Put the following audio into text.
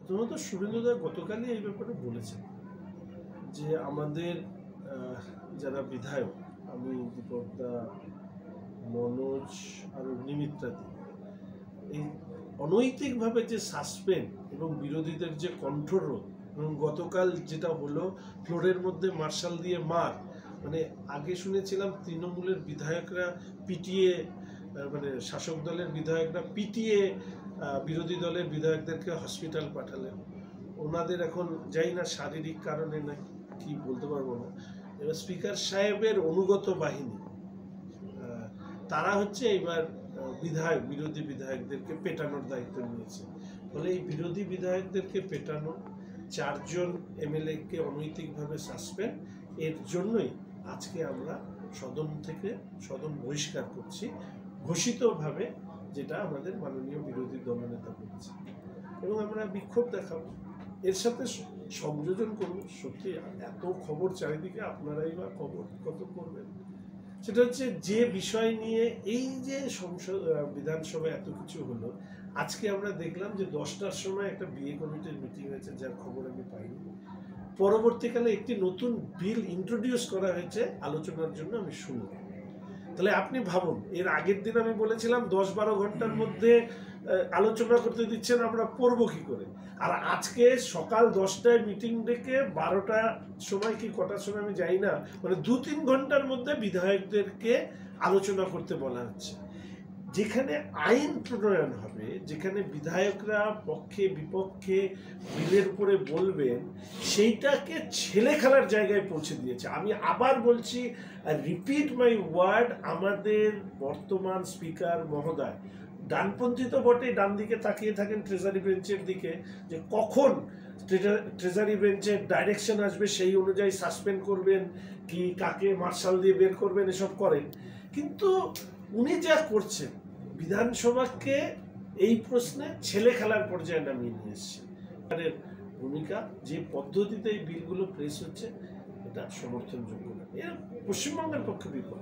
প্রথমত শুভেন্দুদা গতকালই এই ব্যাপারে বলেছেন যে আমাদের যারা বিধায়ক, আমি দীপকদা, মনোজ আর অগ্নিমিত্রাদি, এই অনৈতিকভাবে যে সাসপেন্ড এবং বিরোধীদের যে কণ্ঠরোধ, এবং গতকাল যেটা হলো ফ্লোরের মধ্যে মার্শাল দিয়ে মার, মানে আগে শুনেছিলাম তৃণমূলের বিধায়করা পিটিয়ে, মানে শাসক দলের বিধায়করা পিটিয়ে বিরোধী দলের বিধায়কদেরকে হসপিটাল পাঠালেন। ওনাদের এখন যাই না শারীরিক কারণে না কি বলতে পারবো না। এবার স্পিকার সাহেবের অনুগত বাহিনী তারা হচ্ছে এইবার বিরোধী বিধায়কদেরকে পেটানোর দায়িত্ব নিয়েছে। ফলে এই বিরোধী বিধায়কদেরকে পেটানো, 4 জন এমএলএকে অনৈতিকভাবে সাসপেন্ড, এর জন্যই আজকে আমরা সদন বহিষ্কার করছি ঘোষিতভাবে, যেটা আমাদের মাননীয় বিরোধী দলনেতা বলেছে, এবং আমরা বিক্ষোভ দেখাবো। এর সাথে সংযোজন করব, সত্যি এত খবর চারিদিকে, আপনারাই বা খবর কত করবেন। সেটা হচ্ছে যে বিষয় নিয়ে এই যে বিধানসভায় এত কিছু হলো, আজকে আমরা দেখলাম যে 10টার সময় একটা বিএ কমিটির মিটিং হয়েছে, যার খবর আমি পাইনি। পরবর্তীকালে একটি নতুন বিল ইন্ট্রোডিউস করা হয়েছে আলোচনার জন্য, আমি শুনলাম। তাহলে আপনি ভাবুন, এর আগের দিন আমি বলেছিলাম 10-12 ঘন্টার মধ্যে আলোচনা করতে দিচ্ছেন, আমরা পড়বো কি করে? আর আজকে সকাল 10টায় মিটিং ডেকে 12টার সময় কি কটার সময় আমি যাই না, মানে 2-3 ঘন্টার মধ্যে বিধায়কদেরকে আলোচনা করতে বলা হচ্ছে। যেখানে আইন প্রণয়ন হবে, যেখানে বিধায়করা পক্ষে বিপক্ষে বিলের উপরে বলবেন, সেইটাকে ছেলে খেলার জায়গায় পৌঁছে দিয়েছে। আমি আবার বলছি, রিপিট মাই ওয়ার্ড, আমাদের বর্তমান স্পিকার মহোদয় ডানপন্থী তো বটে, ডান দিকে তাকিয়ে থাকেন ট্রেজারি বেঞ্চের দিকে, যে কখন ট্রেজারি বেঞ্চের ডাইরেকশন আসবে সেই অনুযায়ী সাসপেন্ড করবেন কি কাকে মার্শাল দিয়ে বের করবেন, এসব করেন। কিন্তু উনি যা করছেন, বিধানসভাকে এই প্রশ্নে ছেলে খেলার পর্যায়ে নামিয়ে নিয়ে এসছে। ভূমিকা, যে পদ্ধতিতে এই বিলগুলো প্রেস হচ্ছে, এটা সমর্থনযোগ্য না। এর পশ্চিমবঙ্গের পক্ষে বিপদ।